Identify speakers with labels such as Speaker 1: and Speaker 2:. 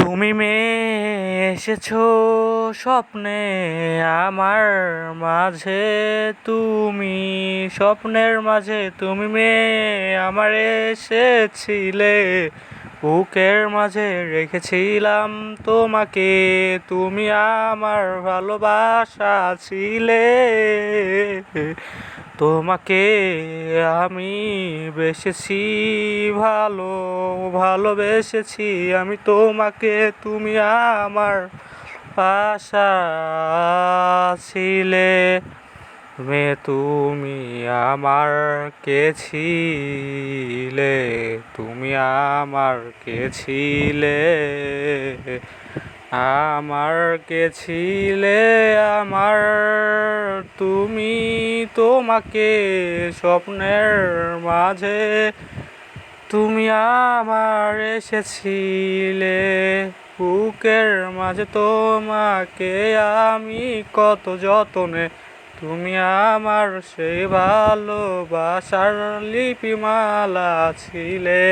Speaker 1: তুমি মেয়ে এসেছো স্বপ্নে আমার মাঝে। তুমি স্বপ্নের মাঝে তুমি মেয়ে আমার এসেছিলে। বুকের মাঝে রেখেছিলাম তোমাকে, তুমি আমার ভালোবাসা ছিলে। তোমাকে আমি বেসেছি, ভালো ভালোবেসেছি আমি তোমাকে, তুমি আমার আশা ছিলে। তুমি আমার কে ছিলে, তুমি আমার কে ছিলে, আমার কে ছিলে আমার। তুমি তোমাকে স্বপ্নের মাঝে তুমি আমার এসেছিলে। বুকের মাঝে তোমাকে আমি কত যতনে, তুমি আমার সেই ভালোবাসার লিপিমালা ছিলে।